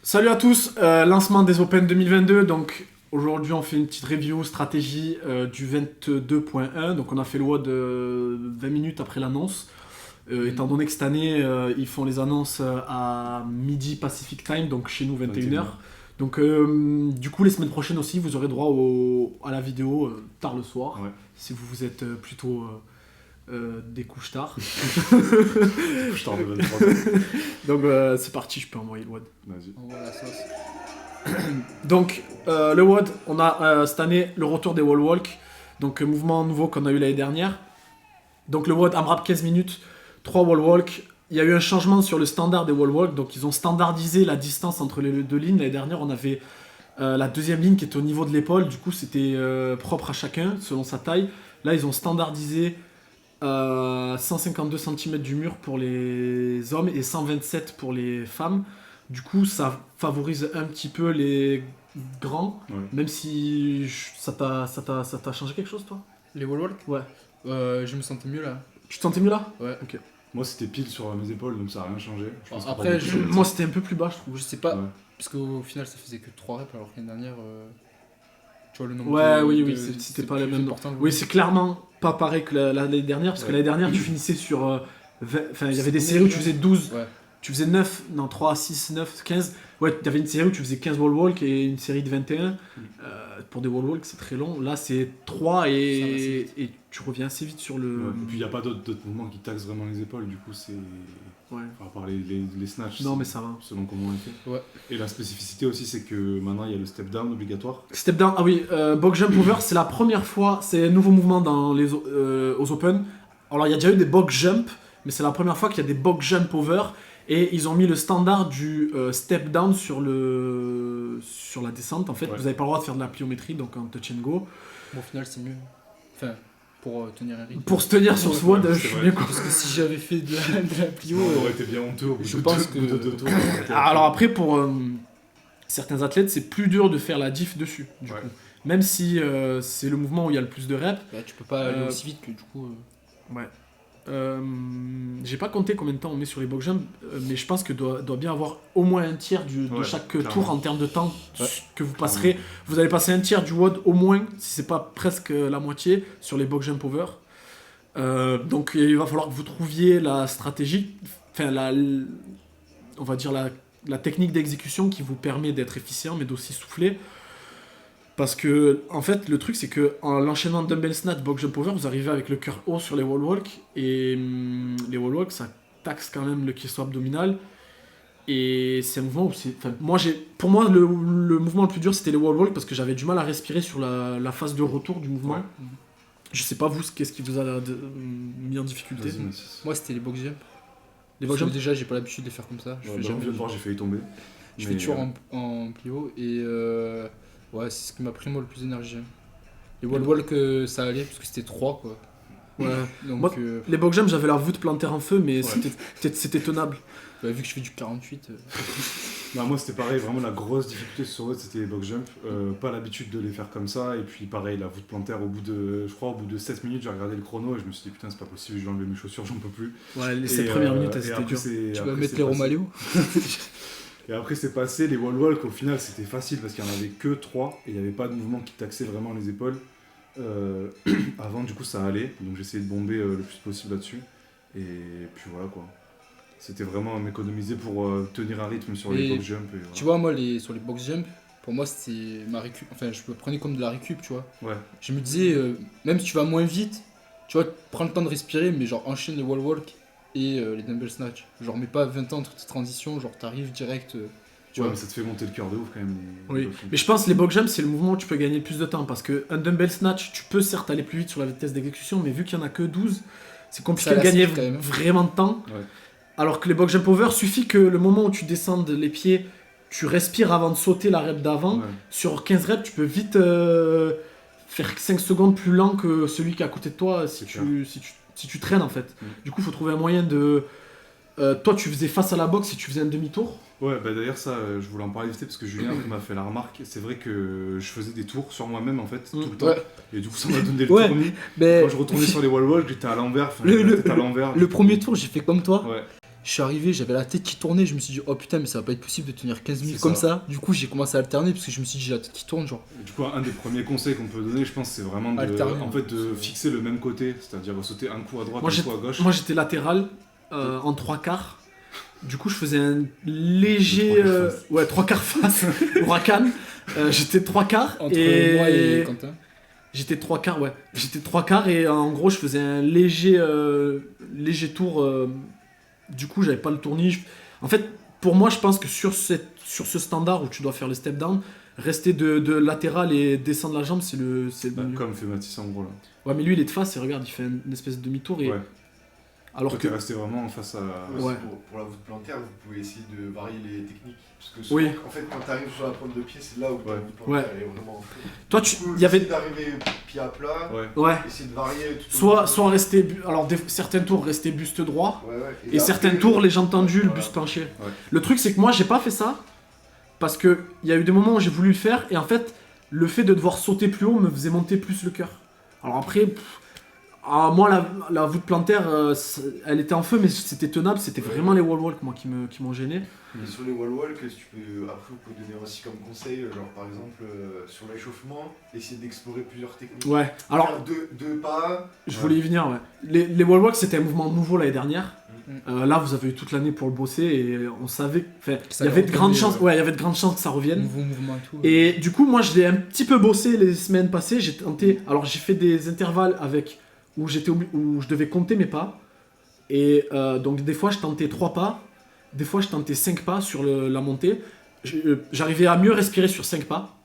Salut à tous, lancement des Open 2022. Donc aujourd'hui on fait une petite review stratégie du 22.1. Donc on a fait le WOD 20 minutes après l'annonce. Étant donné que cette année ils font les annonces à midi Pacific Time, donc chez nous 21h. Donc du coup les semaines prochaines aussi vous aurez droit à la vidéo tard le soir. Ouais. Si vous êtes plutôt des couches tard. Couches tard de 23 ans. Donc c'est parti, je peux envoyer le WOD. Vas-y. On voit la sauce. Donc le WOD, on a cette année le retour des wall walk. Donc mouvement nouveau qu'on a eu l'année dernière. Donc le WOD AMRAP 15 minutes, 3 wall walk. Il y a eu un changement sur le standard des wall walk. Donc ils ont standardisé la distance entre les deux lignes. L'année dernière on avait la deuxième ligne qui était au niveau de l'épaule. Du coup c'était propre à chacun selon sa taille. Là ils ont standardisé 152 cm du mur pour les hommes et 127 pour les femmes. Du coup, ça favorise un petit peu les grands, ouais. Même si ça t'a changé quelque chose, toi? Les wall walk? Ouais. Je me sentais mieux là. Tu te sentais mieux là? Ouais. Ok. Moi, c'était pile sur mes épaules, donc ça n'a rien changé. Après, moi, c'était un peu plus bas, je trouve. Je sais pas, ouais. Parce qu'au final, ça faisait que 3 reps, alors que l'année dernière, tu vois le nombre oui, c'était pas le même. Oui, c'est clairement pas pareil que l'année dernière, parce que l'année dernière, tu finissais sur... Enfin, il y avait des séries où tu faisais 12, ouais. Tu faisais 9, non 3, 6, 9, 15. Ouais, il y avait une série où tu faisais 15 wall walk et une série de 21. Pour des wall walk, c'est très long. Là, c'est 3 et tu reviens assez vite sur le... Ouais, et puis, il n'y a pas d'autres mouvements qui taxent vraiment les épaules, du coup, c'est... Ouais. À part les snatchs, non, mais ça va. Selon comment on est fait. Ouais. Et la spécificité aussi, c'est que maintenant, il y a le step down obligatoire. Step down, ah oui, box jump over, c'est la première fois, c'est un nouveau mouvement dans aux Open. Alors, il y a déjà eu des box jump, mais c'est la première fois qu'il y a des box jump over. Et ils ont mis le standard du step down sur la descente. En fait, vous n'avez pas le droit de faire de la pliométrie, donc en touch and go. Bon, au final, c'est mieux. Enfin, pour tenir un rythme. Pour se tenir sur ce WOD, je suis bien quoi. Parce que si j'avais fait de la plio, on aurait été bien honteux au bout je pense que de 2 tours. Alors après, pour certains athlètes, c'est plus dur de faire la diff dessus. Du coup. Même si c'est le mouvement où il y a le plus de reps. Bah, tu peux pas aller aussi vite que du coup... Ouais. J'ai pas compté combien de temps on met sur les box jump, mais je pense que doit bien avoir au moins un tiers de chaque tour en termes de temps que vous passerez. Vous allez passer un tiers du WOD au moins, si c'est pas presque la moitié, sur les box jump over. Donc il va falloir que vous trouviez la stratégie, enfin on va dire la technique d'exécution qui vous permet d'être efficient mais d'aussi souffler. Parce que, en fait, le truc, c'est que en l'enchaînement de dumbbell snatch, box jump over, vous arrivez avec le cœur haut sur les wall walk. Et les wall walk, ça taxe quand même le kisso abdominal. Et c'est un mouvement où pour moi, le mouvement le plus dur, c'était les wall walk parce que j'avais du mal à respirer sur la phase de retour du mouvement. Ouais. Je sais pas, vous, qu'est-ce qui vous a mis en difficulté? Moi, c'était les box jump. Les box jump, déjà, j'ai pas l'habitude de les faire comme ça. J'ai failli tomber. Je fais toujours en plio et... Ouais, c'est ce qui m'a pris moi le plus d'énergie. Les wall walk ça allait parce que c'était 3 quoi. Ouais. Donc, moi, les box jump, j'avais la voûte plantaire en feu, mais c'était tenable. Bah, vu que je fais du 48. Bah, moi c'était pareil, vraiment la grosse difficulté sur eux c'était les box jump. Pas l'habitude de les faire comme ça, et puis pareil, la voûte plantaire au bout de 7 minutes, j'ai regardé le chrono et je me suis dit putain, c'est pas possible, je vais enlever mes chaussures, j'en peux plus. Ouais, les 7 premières minutes, c'était dur. Tu vas mettre les Romaléo. Et après c'est passé, les wall walk au final c'était facile parce qu'il n'y en avait que 3 et il n'y avait pas de mouvement qui taxait vraiment les épaules. Avant du coup ça allait, donc j'essayais de bomber le plus possible là-dessus. Et puis voilà quoi. C'était vraiment m'économiser pour tenir un rythme sur les box jump. Voilà. Tu vois moi sur les box jump, pour moi c'était ma récup, enfin je me prenais comme de la récup tu vois. Ouais. Je me disais, même si tu vas moins vite, tu vois, prends le temps de respirer mais genre enchaîne les wall walk. Et les dumbbell snatch. Genre, mets pas 20 ans entre tes transitions, genre t'arrives direct. Tu vois, mais ça te fait monter le cœur de ouf quand même. Oui, mais je pense que les box jump, c'est le mouvement où tu peux gagner le plus de temps. Parce qu'un dumbbell snatch, tu peux certes aller plus vite sur la vitesse d'exécution, mais vu qu'il y en a que 12, c'est compliqué de gagner vraiment de temps. Ouais. Alors que les box jump over, suffit que le moment où tu descendes les pieds, tu respires avant de sauter la rep d'avant. Ouais. Sur 15 reps, tu peux vite faire 5 secondes plus lent que celui qui est à côté de toi si tu traînes en fait. Du coup, il faut trouver un moyen de... toi, tu faisais face à la boxe et tu faisais un demi-tour. Ouais, bah d'ailleurs ça, je voulais en parler vite parce que Julien m'a fait la remarque. C'est vrai que je faisais des tours sur moi-même en fait, tout le temps. Et du coup, ça m'a donné le tournis. Mais... Quand je retournais sur les wall walk, j'étais à l'envers. Le premier tour, j'ai fait comme toi. Ouais. Je suis arrivé, j'avais la tête qui tournait, je me suis dit oh putain mais ça va pas être possible de tenir 15 minutes C'est comme ça. ça. Du coup j'ai commencé à alterner parce que je me suis dit j'ai la tête qui tourne genre. Du coup, un des premiers conseils qu'on peut donner, je pense, c'est vraiment Alterner, de fixer le même côté, c'est-à-dire sauter un coup à droite, un coup à gauche. Moi j'étais latéral en 3/4. Du coup je faisais un léger... ouais 3/4 face, Huracan. J'étais 3/4 Entre moi et Quentin. J'étais 3/4, ouais. J'étais 3/4 et en gros je faisais un léger tour. Du coup j'avais pas le tournis. En fait, pour moi je pense que sur ce standard où tu dois faire le step down, rester de latéral et descendre la jambe, c'est le mieux. Comme fait Mathis en gros là. Ouais, mais lui il est de face et regarde, il fait une espèce de demi-tour. Et... Ouais. Alors Toi, que. t'es resté vraiment face à. Ouais. Pour la voûte plantaire, vous pouvez essayer de varier les techniques. Parce que souvent, Oui. en fait, quand tu arrives sur la pointe de pied, c'est là où ta voûte plantaire elle est vraiment en feu. Toi, Du coup, il y avait. essayer d'arriver pied à plat, Ouais. essayer de varier tout au long. Soit rester. Alors, certains tours rester buste droit. Ouais, ouais. Et après, certains tours, les jambes tendues, le voilà. buste penché. Ouais. Le truc, c'est que moi, j'ai pas fait ça. Parce que il y a eu des moments où j'ai voulu le faire. Et en fait, le fait de devoir sauter plus haut me faisait monter plus le cœur. Alors après. Moi, la voûte plantaire, elle était en feu, mais c'était tenable. C'était vraiment les wall walk moi qui m'ont gêné. Et sur les wall walk, si tu peux, après vous pouvez donner aussi comme conseil, genre par exemple sur l'échauffement, essayer d'explorer plusieurs techniques. Ouais. Alors, Faire deux pas. je voulais y venir. Ouais. Les wall walk c'était un mouvement nouveau l'année dernière. Là, vous avez eu toute l'année pour le bosser et on savait. Enfin, il y avait de grandes chances. Ouais, il y avait de grandes chances que ça revienne. Nouveau mouvement et tout. Et du coup, moi, je l'ai un petit peu bossé les semaines passées. J'ai tenté. Alors, j'ai fait des intervalles avec où je devais compter mes pas. Et donc, des fois, je tentais 3 pas. Des fois, je tentais 5 pas sur la montée. J'arrivais à mieux respirer sur 5 pas.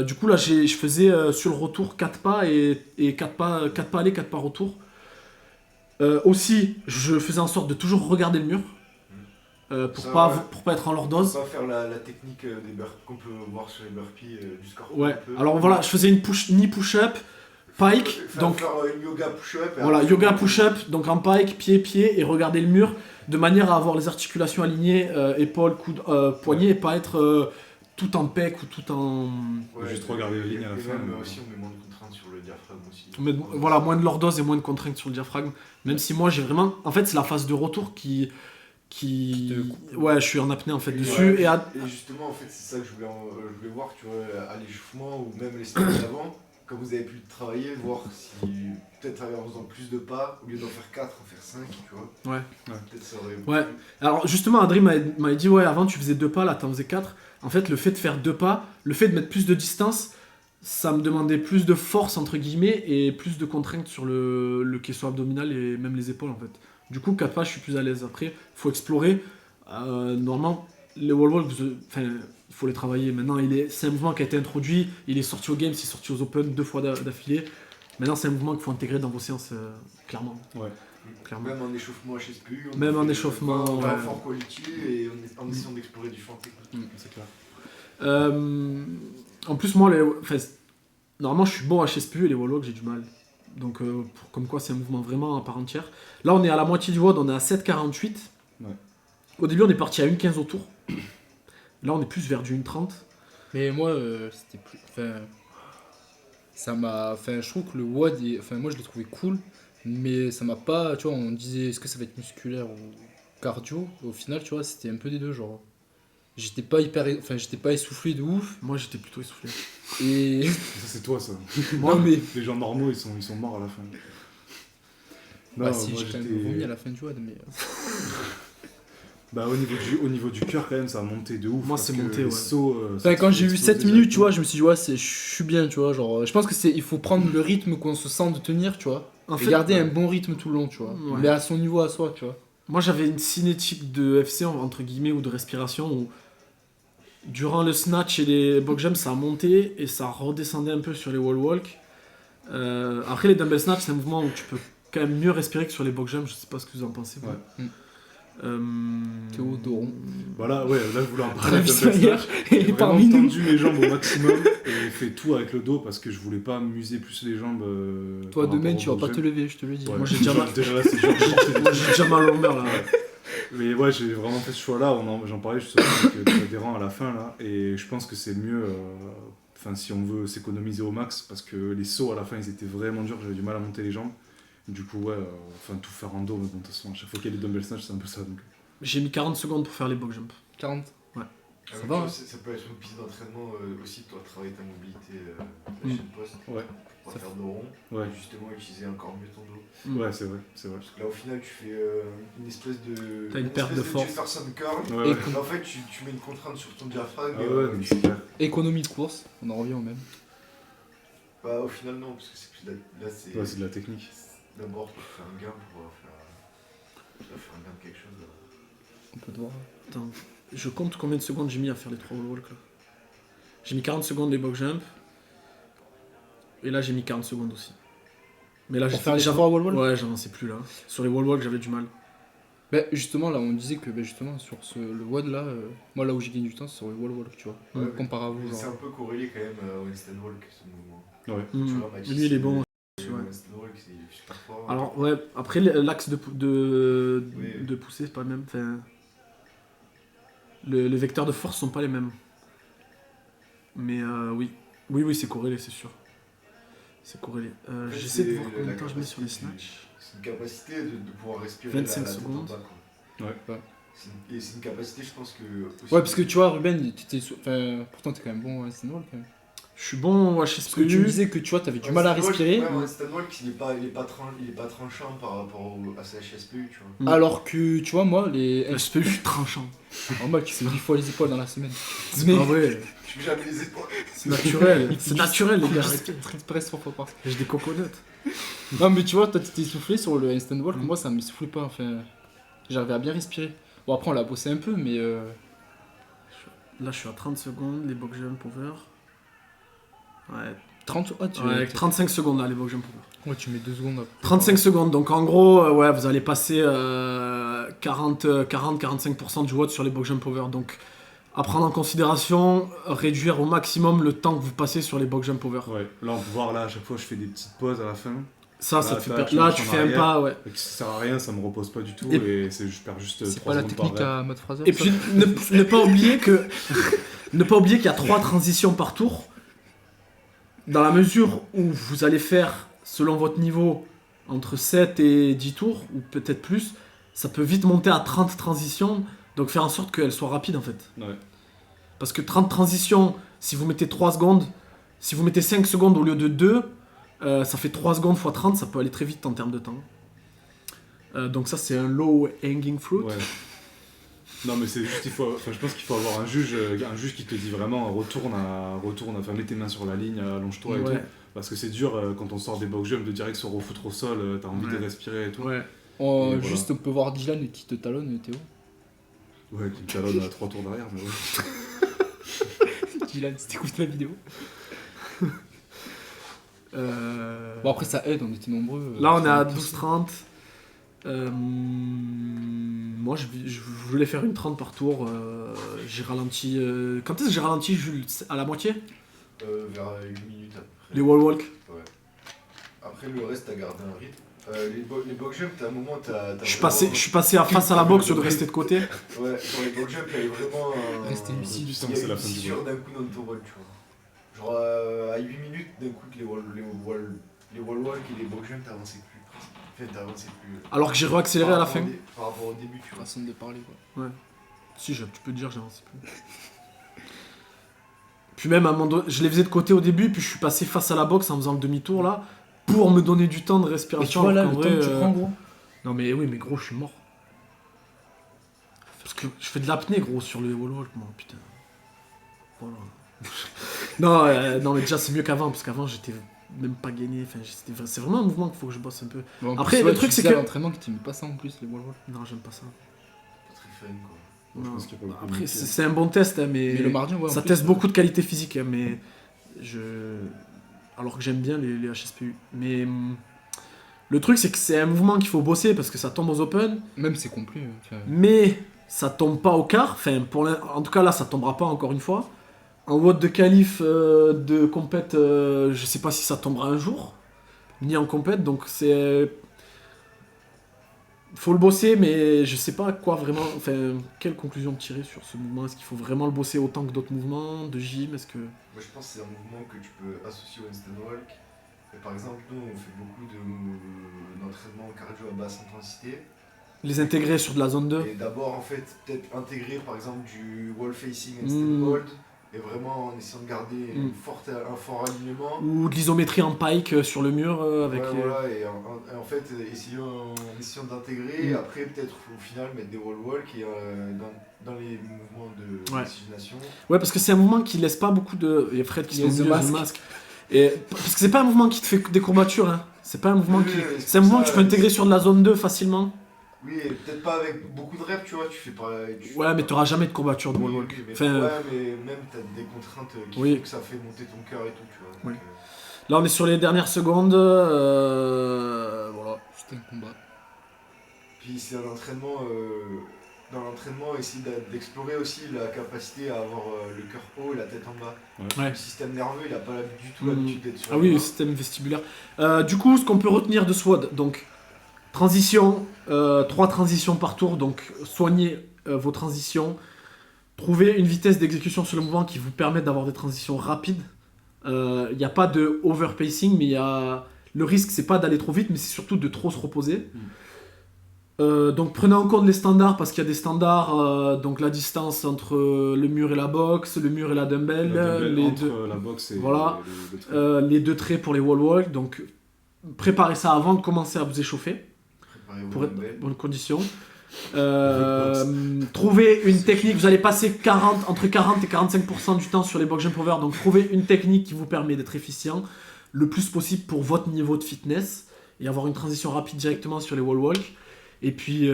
Du coup, là, je faisais sur le retour 4 pas et 4 pas aller, 4 pas retour. Aussi, je faisais en sorte de toujours regarder le mur. Pour pas être en lordose. On va faire la technique des burpees qu'on peut voir sur les burpees du scorpion. Ouais, alors voilà, je faisais une knee push-up, pike, donc faire une yoga push-up. voilà, yoga push-up, donc en pike, pied, et regarder le mur, de manière à avoir les articulations alignées, épaules, coudes, poignets, et pas être tout en pec ou tout en... Ouais, juste regarder les lignes à la fin. Même aussi, on met moins de contraintes sur le diaphragme aussi. Mais, voilà, moins de lordose et moins de contraintes sur le diaphragme, même si moi j'ai vraiment... En fait, c'est la phase de retour qui... Ouais, je suis en apnée en fait dessus. Ouais, et justement, en fait, c'est ça que je voulais voir, tu vois, à l'échauffement ou même les semaines d'avant, quand vous avez pu travailler, voir si peut-être en faisant plus de pas, au lieu d'en faire 4, en faire 5, tu vois. Ouais. Peut-être ça aurait. Ouais. Alors justement, Adrien m'avait dit, ouais, avant tu faisais 2 pas, là t'en faisais 4. En fait, le fait de faire 2 pas, le fait de mettre plus de distance, ça me demandait plus de force, entre guillemets, et plus de contraintes sur le caisson abdominal et même les épaules, en fait. Du coup, 4 pas, je suis plus à l'aise. Après, il faut explorer. Normalement, les wall walk, il faut les travailler. Maintenant, c'est un mouvement qui a été introduit. Il est sorti aux Games, il est sorti aux Open 2 fois d'affilée. Maintenant, c'est un mouvement qu'il faut intégrer dans vos séances, clairement. Ouais. Clairement. Même en échauffement HSPU. Même en échauffement, On va ouais. fort quality et en essayant d'explorer du champ technique. C'est clair. En plus, moi, normalement, je suis bon à HSPU et les wall walk, j'ai du mal. Donc, comme quoi, c'est un mouvement vraiment à part entière. Là, on est à la moitié du WOD, on est à 7,48. Ouais. Au début, on est parti à 1,15 au tour. Là, on est plus vers du 1,30. Mais moi, c'était plus. Enfin. Ça m'a. Enfin, je trouve que le WOD, enfin, moi, je l'ai trouvé cool. Mais ça m'a pas. Tu vois, on disait est-ce que ça va être musculaire ou cardio. Au final, tu vois, c'était un peu des deux, genre. J'étais pas essoufflé de ouf. Moi, j'étais plutôt essoufflé. Et. Ça, c'est toi, ça. Non, mais. Les gens normaux, ils sont morts à la fin. Bah, si, moi, j'ai quand même vomi à la fin du WOD, mais. Bah, au niveau du cœur, quand même, ça a monté de ouf. Moi, parce c'est que monté, les ouais. sauts, Enfin, quand j'ai eu explosé 7 minutes, tu vois, directement. je me suis dit, ouais, je suis bien, tu vois. Genre, je pense que il faut prendre le rythme qu'on se sent de tenir, tu vois. En Et fait, garder un bon rythme tout le long, tu vois. Ouais. Mais à son niveau à soi, tu vois. moi, j'avais une cinétique de FC, entre guillemets, ou de respiration, où durant le snatch et les box jumps, ça a monté et ça redescendait un peu sur les wall walk. Après, les dumbbell snatch, c'est un mouvement où tu peux quand même mieux respirer que sur les box jumps. Je sais pas ce que vous en pensez. vous. Ouais. Théodoron. Voilà, ouais, là, je voulais en parler. Très de bien. Et J'ai parmi vraiment nous. tendu mes jambes au maximum et fait tout avec le dos parce que je voulais pas muser plus les jambes. Toi, par demain, rapport tu au vas pas box te jump. lever, je te le dis. Ouais. Moi, j'ai déjà mal. Déjà là, c'est dur de porter des Moi, j'ai déjà mal au lombaire là. Mais ouais, j'ai vraiment fait ce choix-là. J'en parlais justement avec Adhérent à la fin là, et je pense que c'est mieux. Enfin, si on veut s'économiser au max, parce que les sauts à la fin, ils étaient vraiment durs. J'avais du mal à monter les jambes. Du coup, ouais, tout faire en dos, mais bon, de toute façon, à chaque fois qu'il y a des dumbbell snatch, c'est un peu ça. Donc. J'ai mis 40 secondes pour faire les box jumps. 40. Ouais. Ça Ça, va, hein. ça peut être une piste d'entraînement aussi, toi, travailler ta mobilité la chaîne poste. Ouais. Pour faire de rond. Ouais. Et justement, utiliser encore mieux ton dos. Ouais, c'est vrai, c'est vrai. Parce que là, au final, tu fais une espèce de. T'as une perte de force. Jefferson curl. Ouais, ouais. Et en fait, tu mets une contrainte sur ton diaphragme. Ah ouais, mais c'est clair. Économie de course, on en revient au même. Bah, au final, non, parce que c'est plus là, c'est. Ouais, c'est de la technique. D'abord, pour faire un gain, pour faire un gain de quelque chose. On peut te voir. Attends, je compte combien de secondes j'ai mis à faire les 3 wall walk là. J'ai mis 40 secondes les box jumps. Et là j'ai mis 40 secondes aussi. Mais là Pour faire les 3 wall walk. Ouais, j'avançais plus là. Sur les wall walk j'avais du mal. Bah, justement, là, on disait que justement, sur le WOD là, moi là où j'ai gagné du temps, c'est sur le wall walk, tu vois. Ouais, Comparé à vous, mais c'est genre. un peu corrélé quand même au Winston Walk, ce mouvement. Ouais. Tu vois, Mathis, Lui il est bon. le Ouais. Winston Walk, c'est super fort. Alors ouais, après l'axe de Oui. pousser c'est pas le même. Enfin, les vecteurs de force sont pas les mêmes. Mais oui. Oui, c'est corrélé, c'est sûr. C'est corrélé. En fait, J'essaie de c'est voir combien de la temps je mets sur les capacité snatchs. C'est une capacité de pouvoir respirer 25 la tête en secondes. bas, quoi. Ouais. Et c'est une capacité, je pense que. aussi- Ouais, parce que tu vois, Ruben, pourtant t'es quand même bon à Winston Walk quand même. Je suis bon, ouais, je sais Parce ce que tu me disais que tu vois, t'avais du mal à Winston Walk, respirer. Ouais, Winston Walk, il est pas tranchant par rapport à sa HSPU, tu vois. Alors que, tu vois, moi, les. Le SPU, je suis tranchant. Normal, tu fais 10 fois les épaules dans la semaine. C'est pas vrai. Je mets jamais les épaules. C'est naturel. C'est naturel, les gars. Express 3 fois par semaine. J'ai des coconuts. Non, mais tu vois, toi, t'étais essoufflé sur le handstand walk. Moi, ça m'essoufflait pas. Enfin, j'arrivais à bien respirer. Bon, après, on l'a bossé un peu, mais. Là, je suis à 30 secondes, les box jump over. Ouais, 30. Ah, ouais 35 secondes là, les box jump over. Ouais, tu mets 2 secondes après. 35 secondes, donc en gros, ouais, vous allez passer 40-45% du WOD sur les box jump over. Donc, à prendre en considération, réduire au maximum le temps que vous passez sur les box jump over. Ouais, là on peut voir, là à chaque fois je fais des petites pauses à la fin. Ça Là, te fait là, perdre. tu Là, marches tu en fais un arrière. pas, ouais. Et que ça sert à rien, ça me repose pas du tout Et- je perds juste C'est 3 pas la secondes par technique rep. à mode Fraser. Et puis, ne pas oublier que. Ne pas oublier qu'il y a 3 transitions par tour. Dans la mesure où vous allez faire, selon votre niveau, entre 7 et 10 tours, ou peut-être plus, ça peut vite monter à 30 transitions. Donc faire en sorte qu'elles soient rapides en fait. Ouais. Parce que 30 transitions, si vous mettez 3 secondes, si vous mettez 5 secondes au lieu de 2, ça fait 3 secondes x 30, ça peut aller très vite en termes de temps. Donc ça c'est un low hanging fruit. Ouais. Non mais c'est juste, je pense qu'il faut avoir un juge qui te dit vraiment retourne, enfin mets tes mains sur la ligne, allonge-toi et Ouais. tout. Parce que c'est dur quand on sort des box jumps de direct se refoutre au sol, t'as envie Ouais. de respirer et tout. Ouais. Et voilà. Juste, on peut voir Dylan qui te talonne, Théo. Ouais, qui me talonne à 3 tours derrière, mais ouais. Dylan, si t'écoutes la vidéo. Bon, après, ça aide, on était nombreux. Là on est à tous. 12-30. Moi je voulais faire une 30 par tour. J'ai ralenti. Quand est-ce que j'ai ralenti, Jules? À la moitié? Vers 8 minutes à peu près. Les wall walk. Ouais. Après, le reste, t'as gardé un rythme. Les box jumps, t'as un moment, t'as. Je suis passé à face à la boxe au lieu de rester de côté. Ouais, sur les box jumps, il y avait vraiment. Rester lucide. Tu Il sens y que a c'est la une fin du fissure vol. d'un coup dans ton vol, tu vois. Genre à 8 minutes, d'un coup, les wall walk et les box jumps, t'avançais plus. Enfin, t'avançais plus. Alors que j'ai réaccéléré à la fin. Par rapport au début, tu vois. Façon de parler, quoi. Si, tu peux dire, j'avance plus. Puis même, à un moment donné, je les faisais de côté au début, puis je suis passé face à la boxe en faisant le demi-tour là, pour me donner du temps de Mais tu respiration. vois là, alors le qu'en temps que vrai, tu prends, gros. Non mais oui, mais gros, je suis mort. Parce que je fais de l'apnée, gros, sur le wall walk, moi, putain. Voilà. non, mais déjà, c'est mieux qu'avant, parce qu'avant, j'étais même pas gainé. Enfin, c'est vraiment un mouvement qu'il faut que je bosse un peu. Bon, en Après, plus, le ouais, truc, tu c'est disais à que- l'entraînement que t'aimais pas ça en plus, les wall walk. Non, j'aime pas ça. Pas très fun, quoi. Bon, je Non. pense qu'il y a pas beaucoup de Après, métiers. c'est un bon test, hein, mais Mais le mardi, ouais. en ça plus, teste beaucoup de qualité physique, hein, mais alors que j'aime bien les HSPU. Mais le truc, c'est que c'est un mouvement qu'il faut bosser parce que ça tombe aux open, Même c'est complet. Enfin, mais ça tombe pas au quart. Enfin, en tout cas là, ça tombera pas encore une fois. En WOD de qualif de compète, je sais pas si ça tombera un jour, ni en compète, donc c'est. Faut le bosser, mais je sais pas quoi vraiment. Enfin, quelle conclusion tirer sur ce mouvement? Est-ce qu'il faut vraiment le bosser autant que d'autres mouvements de gym? Est-ce que. Moi, je pense que c'est un mouvement que tu peux associer au handstand walk Et par exemple, nous, on fait beaucoup d'entraînement cardio à basse intensité. Les intégrer sur de la zone 2. Et d'abord, en fait, peut-être intégrer par exemple du wall facing handstand hold. Et vraiment en essayant de garder un fort alignement. Ou de l'isométrie en pike sur le mur avec. Ouais, voilà, et en fait, essayant d'intégrer, et après peut-être au final mettre des wall walk et dans les mouvements d'oxygénation. Ouais, parce que c'est un mouvement qui laisse pas beaucoup de. Il y a Fred qui se met le masque. Et parce que c'est pas un mouvement qui te fait des courbatures, hein. C'est pas un mouvement c'est un mouvement que tu peux intégrer sur de la zone 2 facilement. Oui, et peut-être pas avec beaucoup de reps, tu vois, tu fais pas... Ouais, mais t'auras jamais de courbature de wall walk. Mais ouais, mais même t'as des contraintes qui font que ça fait monter ton cœur et tout, tu vois. Donc, là, on est sur les dernières secondes. Voilà. C'était un combat. Puis c'est un entraînement... dans l'entraînement, essayer d'explorer aussi la capacité à avoir le cœur haut et la tête en bas. Ouais. Le système nerveux, il a pas du tout l'habitude d'être sur oui, le système vestibulaire. Du coup, ce qu'on peut retenir de SWOD, donc... Transition, 3 transitions par tour, donc soignez vos transitions. Trouvez une vitesse d'exécution sur le mouvement qui vous permette d'avoir des transitions rapides. Il n'y a pas de overpacing, mais le risque, c'est pas d'aller trop vite, mais c'est surtout de trop se reposer. Donc prenez en compte les standards, parce qu'il y a des standards, donc la distance entre le mur et la box, le mur et la dumbbell, la box et les 2 traits pour les wall walk. Donc préparez ça avant de commencer à vous échauffer. Pour être dans bonnes conditions. Trouvez une technique, vous allez passer entre 40 et 45% du temps sur les box jump over, donc trouvez une technique qui vous permet d'être efficient le plus possible pour votre niveau de fitness et avoir une transition rapide directement sur les wall walk. Et puis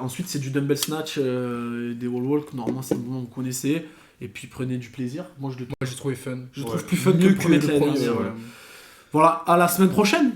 ensuite c'est du dumbbell snatch, des wall walk, normalement c'est un mouvement que vous connaissez, et puis prenez du plaisir. Moi j'ai trouvé fun. Je trouve plus fun que le premier de l'année dernière. Voilà, à la semaine prochaine.